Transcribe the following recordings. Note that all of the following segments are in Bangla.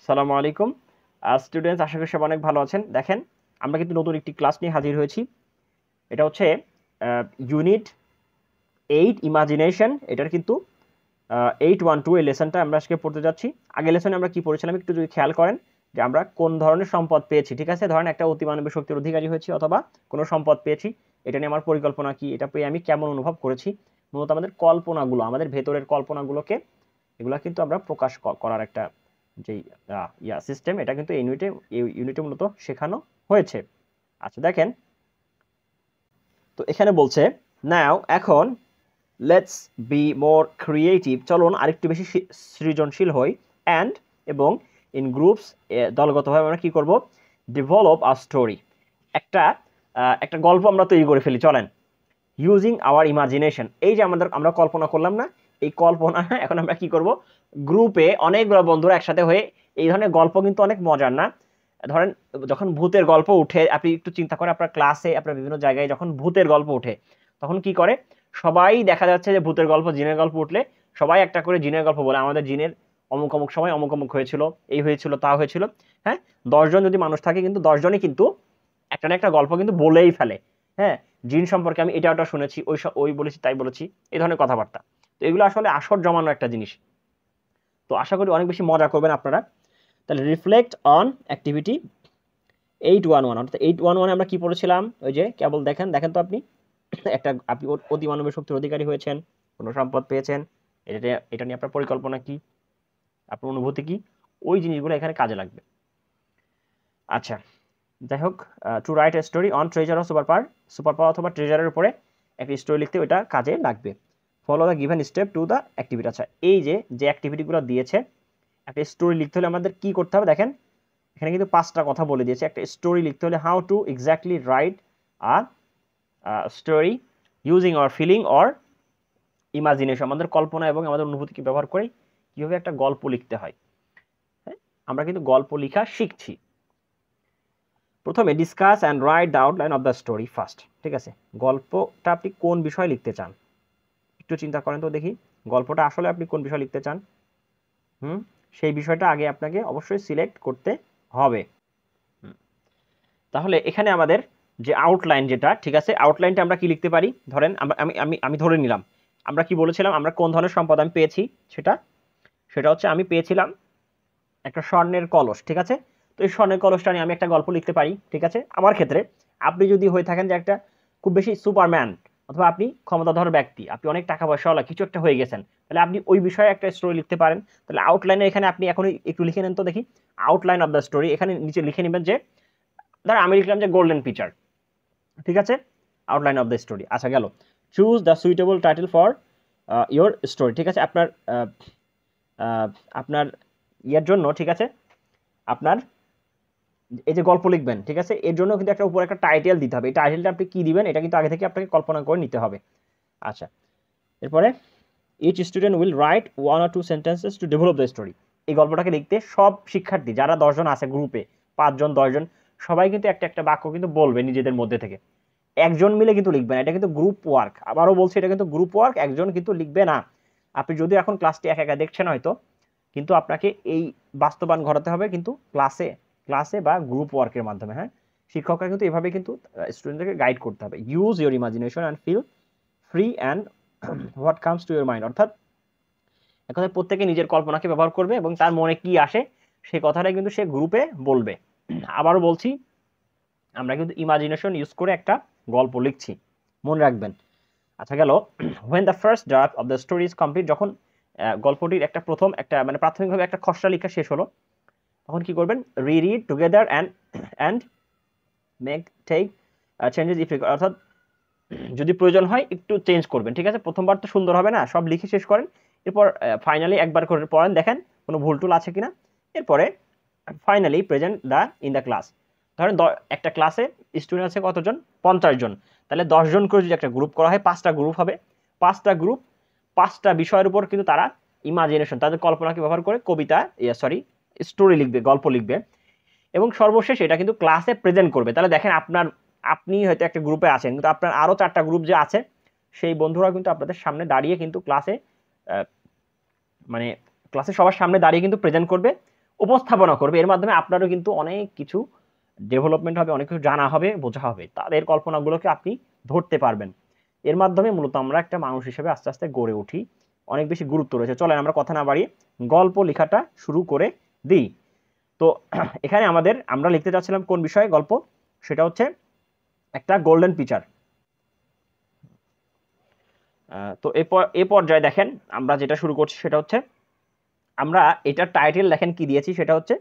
আসসালামু আলাইকুম স্টুডেন্টস, আশা করি সবাই অনেক ভালো আছেন। দেখেন, আমরা কিন্তু নতুন একটি ক্লাস নিয়ে হাজির হয়েছি। এটা হচ্ছে ইউনিট 8 ইমাজিনেশন। এটার কিন্তু 812 এই লেসনটা আমরা আজকে পড়তে যাচ্ছি। আগের লেসনে আমরা কি পড়েছিলাম একটু যদি খেয়াল করেন, যে আমরা কোন ধরনের সম্পদ পেয়েছি। ঠিক আছে, ধরেন একটা অতিমানবীয় শক্তির অধিকারী হয়েছি অথবা কোনো সম্পদ পেয়েছি, এটা নিয়ে আমার পরিকল্পনা কি, এটা পেয়ে আমি কেমন অনুভব করেছি। মূলত আমাদের কল্পনাগুলো, আমাদের ভেতরের কল্পনাগুলোকে, এগুলা কিন্তু আমরা প্রকাশ করার একটা যেই সিস্টেম, এটা কিন্তু এই ইউনিটে মূলত শেখানো হয়েছে। আচ্ছা দেখেন, তো এখানে বলছে নাও, এখন লেটস বি মোর ক্রিয়েটিভ, চলুন আরেকটু বেশি সৃজনশীল হই, অ্যান্ড এবং ইন গ্রুপস, দলগতভাবে আমরা কি করব, ডেভেলপ আ স্টোরি, একটা একটা গল্প আমরা তৈরি করে ফেলি, চলেন। ইউজিং আওয়ার ইমাজিনেশন, এই যে আমরা কল্পনা করলাম না, এই কল্পনা এখন আমরা কি করব, গ্রুপে অনেকগুলো বন্ধুরা একসাথে হয়ে, এই ধরনের গল্প কিন্তু অনেক মজার না। ধরেন যখন ভূতের গল্প উঠে, আপনি একটু চিন্তা করেন আপনার ক্লাসে, আপনার বিভিন্ন জায়গায় যখন ভূতের গল্প উঠে, তখন কি করে সবাই, দেখা যাচ্ছে যে ভূতের গল্প, জিনের গল্প উঠলে সবাই একটা করে জিনের গল্প বলে, আমাদের জিনের অমুক অমুক সময় অমুক অমুক হয়েছিল, এই হয়েছিল তা হয়েছিল। হ্যাঁ, 10 জন যদি মানুষ থাকে, কিন্তু 10 জনই কিন্তু একটা না একটা গল্প কিন্তু বলেই ফেলে। হ্যাঁ, জিন সম্পর্কে আমি এটা ওটা শুনেছি, ওই বলেছি তাই বলেছি, এই ধরনের কথাবার্তা। তো এগুলো আসলে আসর জমানো একটা জিনিস। তো আশা করি অনেক বেশি মজা করবেন আপনারা। তাহলে রিফ্লেক্ট অন অ্যাক্টিভিটি 811, অর্থাৎ 811 আমরা কি পড়েছিলাম, ওই যে কেবল দেখেন দেখেন তো আপনি আপনি অতিমানবীয় শক্তির অধিকারী হয়েছেন, কোনো সম্পদ পেয়েছেন, এটা এটা নিয়ে আপনার পরিকল্পনা কি, আপনার অনুভূতি কি, ওই জিনিসগুলো এখানে কাজে লাগবে। আচ্ছা, যাই হোক, to write a story on treasure of super power অথবা ট্রেজারের উপরে একটা স্টোরি লিখতে ওইটা কাজে লাগবে। Follow the given step to the activity. আচ্ছা, এই যে যে অ্যাক্টিভিটিগুলো দিয়েছে, একটা স্টোরি লিখতে হলে আমাদের কি করতে হবে দেখেন, এখানে কিন্তু 5টা কথা বলে দিয়েছে। একটা স্টোরি লিখতে হলে how to exactly write a story using our feeling or imagination, আমাদের কল্পনা এবং আমাদের অনুভূতিকে ব্যবহার করে কীভাবে একটা গল্প লিখতে হয়। হ্যাঁ, আমরা কিন্তু গল্প লেখা শিখছি। প্রথমে discuss and write the outline of the story first. ঠিক আছে, গল্পটা আপনি কোন বিষয়ে লিখতে চান, একটু চিন্তা করেন তো দেখি, গল্পটা আসলে আপনি কোন বিষয়ে লিখতে চান। সেই বিষয়টা আগে আপনাকে অবশ্যই সিলেক্ট করতে হবে। তাহলে এখানে আমাদের যে আউটলাইন, যেটা ঠিক আছে, আউটলাইনটা আমরা কি লিখতে পারি, ধরেন আমি আমি আমি ধরে নিলাম, আমরা কি বলেছিলাম, আমরা কোন ধরনের সম্পদ আমি পেয়েছি, সেটা সেটা হচ্ছে আমি পেয়েছিলাম একটা স্বর্ণের কলস। ঠিক আছে, তো এই স্বর্ণের কলসটা নিয়ে আমি একটা গল্প লিখতে পারি। ঠিক আছে, আমার ক্ষেত্রে আপনি যদি হয়ে থাকেন যে একটা খুব বেশি সুপারম্যান, অথবা আপনি ক্ষমতাধর ব্যক্তি, আপনি অনেক টাকা পয়সাওয়ালা কিছু একটা হয়ে গেছেন, তাহলে আপনি ওই বিষয়ে একটা স্টোরি লিখতে পারেন। তাহলে আউটলাইনে এখানে আপনি এখন একটু লিখে নেন তো দেখি, আউটলাইন অফ দ্য স্টোরি, এখানে নিচে লিখে নেবেন যে, ধর আমি লিখলাম যে গোল্ডেন পিচার। ঠিক আছে, আউটলাইন অফ দ্য স্টোরি। আচ্ছা গেল, choose the suitable title for your story. ঠিক আছে, আপনার আপনার ইয়ের জন্য, ঠিক আছে, আপনার এই যে গল্প লিখবেন, ঠিক আছে, এর জন্য কিন্তু একটা উপরে একটা টাইটেল দিতে হবে। এই টাইটেলটা আপনি কি দিবেন, এটা কিন্তু আগে থেকে আপনাকে কল্পনা করে নিতে হবে। আচ্ছা, এরপরে each student will write 1 or 2 sentences to develop the story. এই গল্পটাকে লিখতে সব শিক্ষার্থী, যারা 10 জন আছে গ্রুপে, 5 জন 10 জন, সবাই কিন্তু একটা একটা বাক্য কিন্তু বলবে নিজেদের মধ্যে থেকে। একজন মিলে কিন্তু লিখবে না, এটা কিন্তু গ্রুপ ওয়ার্ক। আবারও বলছি, এটা কিন্তু গ্রুপ ওয়ার্ক, একজন কিন্তু লিখবে না। আপনি যদি এখন ক্লাসটি একা একা দেখছেন হয়তো, কিন্তু আপনাকে এই বাস্তবায়ন ঘটাতে হবে কিন্তু ক্লাসে ক্লাসে বা গ্রুপ ওয়ার্কের মাধ্যমে। হ্যাঁ, শিক্ষকরা কিন্তু এভাবে কিন্তু স্টুডেন্টদেরকে গাইড করতে হবে। Use your imagination and feel free and what comes to your mind, অর্থাৎ এখন প্রত্যেকে নিজের কল্পনাকে ব্যবহার করবে এবং তার মনে কি আসে সেই কথাটাই কিন্তু সে গ্রুপে বলবে। আবারও বলছি, আমরা কিন্তু ইমাজিনেশন ইউজ করে একটা গল্প লিখছি, মনে রাখবেন। আচ্ছা গেল, when the first draft of the story is complete, যখন গল্পটির একটা প্রথম একটা মানে প্রাথমিকভাবে একটা খসড়া লেখা শেষ হলো, তখন কি করবেন, read together and make take changes if, অর্থাৎ যদি প্রয়োজন হয় একটু চেঞ্জ করবেন। ঠিক আছে, প্রথমবার তো সুন্দর হবে না, সব লিখে শেষ করেন, এরপর ফাইনালি একবার করে পড়েন, দেখেন কোনো ভুল টুল আছে কিনা, এরপরে finally present the in the class. ধরেন একটা ক্লাসে স্টুডেন্ট আছে কতজন, 50 জন, তাহলে 10 জন করে যদি একটা গ্রুপ করা হয়, 5টা গ্রুপ হবে, 5টা গ্রুপ 5টা বিষয়ের উপর কিন্তু তারা ইমাজিনেশন, তাদের কল্পনাকে ব্যবহার করে কবিতা, স্টোরি লিখবে, গল্প লিখবে, এবং সর্বশেষ এটা কিন্তু ক্লাসে প্রেজেন্ট করবে। তাহলে দেখেন, আপনি হয়তো একটা গ্রুপে আছেন, কিন্তু আপনার আরও 4টা গ্রুপ যে আছে, সেই বন্ধুরা কিন্তু আপনাদের সামনে দাঁড়িয়ে কিন্তু ক্লাসে মানে ক্লাসে সবার সামনে দাঁড়িয়ে কিন্তু প্রেজেন্ট করবে উপস্থাপনা করবে। এর মাধ্যমে আপনারও কিন্তু অনেক কিছু ডেভেলপমেন্ট হবে, অনেক কিছু জানা হবে, বোঝা হবে, তাদের কল্পনাগুলোকে আপনি ধরতে পারবেন। এর মাধ্যমে মূলত আমরা একটা মানুষ হিসেবে আস্তে আস্তে গড়ে উঠি। অনেক বেশি গুরুত্ব রয়েছে। চলেন আমরা কথা না বাড়িয়ে গল্প লেখাটা শুরু করে দিই। তো এখানে আমরা লিখতে চাচ্ছিলাম কোন বিষয়ে গল্প, সেটা হচ্ছে একটা গোল্ডেন পিচার। তো এ পর্যায়ে দেখেন আমরা যেটা শুরু করছি সেটা হচ্ছে, আমরা এটার টাইটেল দেখেন কি দিয়েছি, সেটা হচ্ছে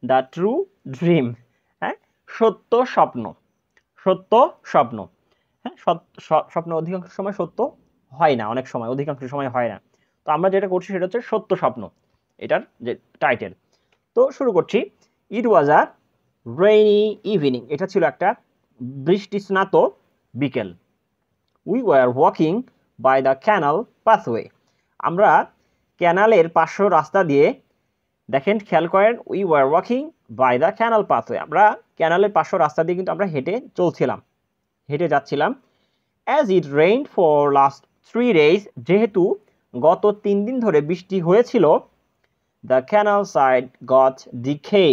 দ্য ট্রু ড্রিম। হ্যাঁ, সত্য স্বপ্ন। সত্য স্বপ্ন। হ্যাঁ, স্বপ্ন অধিকাংশ সময় সত্য হয় না, অনেক সময় অধিকাংশ সময় হয় না। তো আমরা যেটা করছি সেটা হচ্ছে সত্য স্বপ্ন, এটার যে টাইটেল। তো শুরু করছি। It was a rainy evening. এটা ছিল একটা বৃষ্টি স্নাত বিকেল। We were walking by the canal pathway. আমরা ক্যানালের পার্শ্ব রাস্তা দিয়ে, দেখেন খেয়াল করেন, we were walking by the canal pathway. আমরা ক্যানালের পার্শ্ব রাস্তা দিয়ে কিন্তু আমরা হেঁটে যাচ্ছিলাম। As it rained for last 3 days, যেহেতু গত 3 দিন ধরে বৃষ্টি হয়েছিল, the canal side got decay.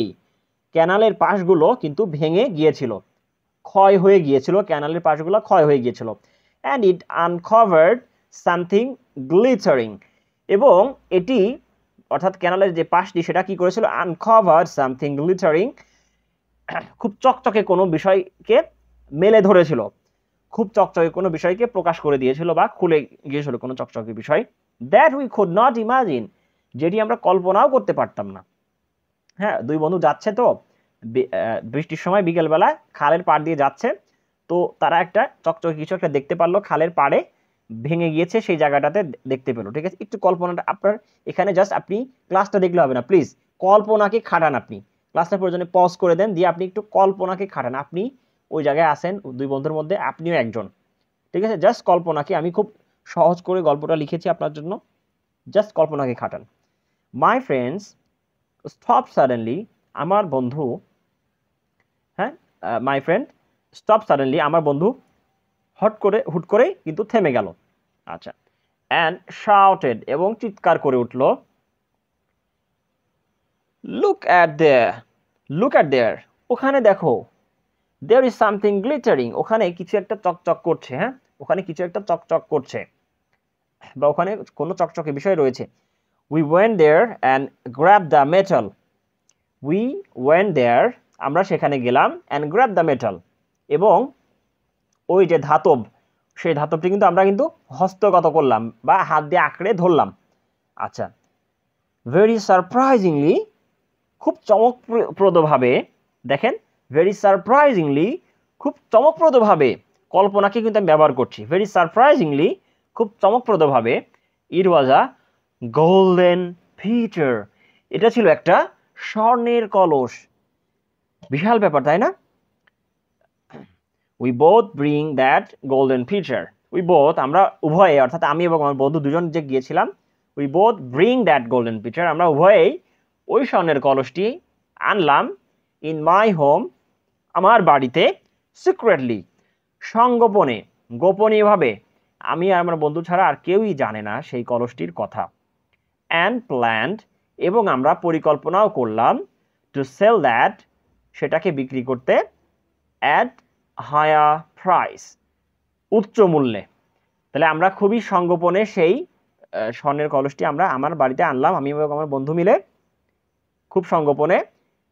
ক্যানালের পাশগুলো কিন্তু ভেঙে গিয়েছিল, ক্ষয় হয়ে গিয়েছিল, ক্যানালের পাশগুলো ক্ষয় হয়ে গিয়েছিল। And it uncovered something glittering. এবং এটি, অর্থাৎ ক্যানালের যে পাশটি, সেটা কি করেছিল, আনকভার্ড সামথিং গ্লিটারিং, খুব চকচকে কোনো বিষয়কে মেলে ধরেছিল, খুব চকচকে কোনো বিষয়কে প্রকাশ করে দিয়েছিল বা খুলে গিয়েছিল কোনো চকচকে বিষয়। That we could not imagine, যেটি আমরা কল্পনাও করতে পারতাম না। হ্যাঁ, দুই বন্ধু যাচ্ছে, তো বৃষ্টির সময় বিকেলবেলা খালের পাড় দিয়ে যাচ্ছে, তো তারা একটা চকচকে কিছু একটা দেখতে পারলো, খালের পাড়ে ভেঙে গিয়েছে সেই জায়গাটাতে দেখতে পেলো। ঠিক আছে, একটু কল্পনাটা আপনার এখানে, জাস্ট আপনি ক্লাসটা দেখলে হবে না, প্লিজ কল্পনাকে খাটান। আপনি ক্লাসটা প্রয়োজনে পজ করে দেন, দিয়ে আপনি একটু কল্পনাকে খাটান। আপনি ওই জায়গায় আসেন, দুই বন্ধুর মধ্যে আপনিও একজন। ঠিক আছে, জাস্ট কল্পনাকে, আমি খুব সহজ করে গল্পটা লিখেছি আপনার জন্য, জাস্ট কল্পনাকে খাটান। মাই ফ্রেন্ডস স্টপ সাডেনলি, আমার বন্ধু, হ্যাঁ, মাই ফ্রেন্ড স্টপ সাডেনলি, আমার বন্ধু হুট করে কিন্তু থেমে গেল। আচ্ছা, অ্যান্ড শাউটেড, এবং চিৎকার করে উঠল, লুক অ্যাট দেয়ার, ওখানে দেখো, দেয়ার ইজ সামথিং গ্লিটারিং, ওখানে কিছু একটা চকচক করছে। হ্যাঁ, ওখানে কিছু একটা চকচক করছে, বা ওখানে কোনো চকচকে বিষয় রয়েছে। We went there and grab the metal. We went there, আমরা সেখানে গেলাম, অ্যান্ড গ্র্যাব দ্য মেটাল, এবং ওই যে ধাতব, সেই ধাতবটি কিন্তু আমরা কিন্তু হস্তগত করলাম বা হাত দিয়ে আঁকড়ে ধরলাম। আচ্ছা, ভেরি সারপ্রাইজিংলি, খুব চমকপ্রদভাবে, দেখেন, ভেরি সারপ্রাইজিংলি, খুব চমকপ্রদভাবে, কল্পনাকে কিন্তু আমি ব্যবহার করছি, ভেরি সারপ্রাইজিংলি, খুব চমকপ্রদভাবে, ইট ওয়াজ আ গোল্ডেন পিচার, এটা ছিল একটা স্বর্ণের কলস। বিশাল ব্যাপার, তাই না? We both bring that golden pitcher, আমরা উভয়ে, অর্থাৎ আমি এবং আমার বন্ধু দুজন যে গিয়েছিলাম, we both bring that golden pitcher, আমরা উভয়েই ওই স্বর্ণের কলসটি আনলাম, ইন মাই হোম, আমার বাড়িতে, সিক্রেটলি, সংগোপনে, গোপনীয়ভাবে, আমি আর আমার বন্ধু ছাড়া আর কেউই জানে না সেই কলসটির কথা। অ্যান্ড প্ল্যান্ড, এবং আমরা পরিকল্পনাও করলাম, টু সেল দ্যাট, সেটাকে বিক্রি করতে, অ্যাট হায়ার প্রাইস, উচ্চ মূল্যে। তাহলে আমরা খুবই সংগোপনে সেই স্বর্ণের কলসটি আমরা আমার বাড়িতে আনলাম, আমি এবং আমার বন্ধু মিলে, খুব সংগোপনে,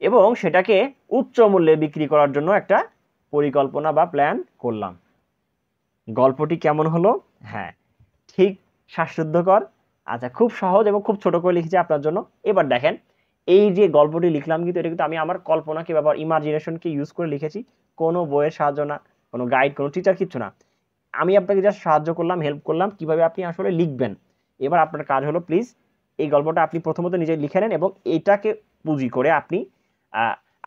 এবং সেটাকে উচ্চ মূল্যে বিক্রি করার জন্য একটা পরিকল্পনা বা প্ল্যান করলাম। গল্পটি কেমন হলো? হ্যাঁ, ঠিক শ্বাসরুদ্ধকর। আচ্ছা, খুব সহজ এবং খুব ছোট করে লিখেছি আপনার জন্য। এবার দেখেন, এই যে গল্পটি লিখলাম, কিন্তু এটা কিন্তু আমি আমার কল্পনাকে ব্যবহার, ইমাজিনেশনকে ইউজ করে লিখেছি, কোনো বইয়ের সাহায্য না, কোনো গাইড, কোনো টিচার, কিচ্ছু না। আমি আপনাকে জাস্ট সাহায্য করলাম, হেল্প করলাম কিভাবে আপনি আসলে লিখবেন। এবার আপনার কাজ হলো, প্লিজ এই গল্পটা আপনি প্রথমত নিজে লিখে নেন, এবং এটাকে পুঁজি করে আপনি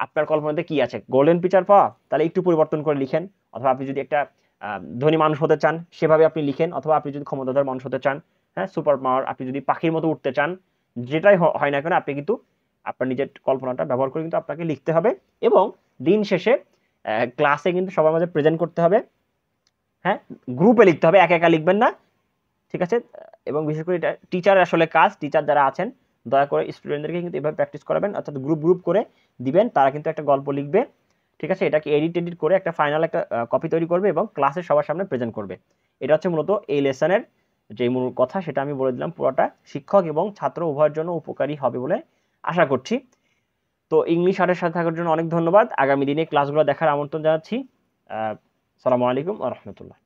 আপনার কল্পনাতে কি আছে, গোল্ডেন পিচার পাওয়া, তাহলে একটু পরিবর্তন করে লিখেন। অথবা আপনি যদি একটা ধনী মানুষ হতে চান, সেভাবে আপনি লিখেন। অথবা আপনি যদি ক্ষমতাধর মানুষ হতে চান, হ্যাঁ, সুপার পাওয়ার, আপনি যদি পাখির মতো উঠতে চান, যেটাই হয় না কেন, আপনি কিন্তু আপনার নিজের কল্পনাটা ব্যবহার করে কিন্তু আপনাকে লিখতে হবে। এবং দিন শেষে ক্লাসে কিন্তু সবার মাঝে প্রেজেন্ট করতে হবে। হ্যাঁ, গ্রুপে লিখতে হবে, একা একা লিখবেন না, ঠিক আছে? এবং বিশেষ করে এটা টিচার আসলে কাজ, টিচার যারা আছেন দয়া করে স্টুডেন্টদেরকে কিন্তু এভাবে প্র্যাকটিস করাবেন, অর্থাৎ গ্রুপ গ্রুপ করে দিবেন, তারা কিন্তু একটা গল্প লিখবে, ঠিক আছে, এটাকে এডিট করে একটা ফাইনাল একটা কপি তৈরি করবে এবং ক্লাসে সবার সামনে প্রেজেন্ট করবে। এটা হচ্ছে মূলত এই লেসনের যে মূল কথা, সেটা আমি বলে দিলাম। পুরোটা শিক্ষক এবং ছাত্র উভয়ের জন্য উপকারী হবে বলে আশা করছি। তো ইংলিশ আর্টের সাথে থাকার জন্য অনেক ধন্যবাদ। আগামী দিনে ক্লাসগুলো দেখার আমন্ত্রণ জানাচ্ছি। আসসালামু আলাইকুম ওয়া রাহমাতুল্লাহ।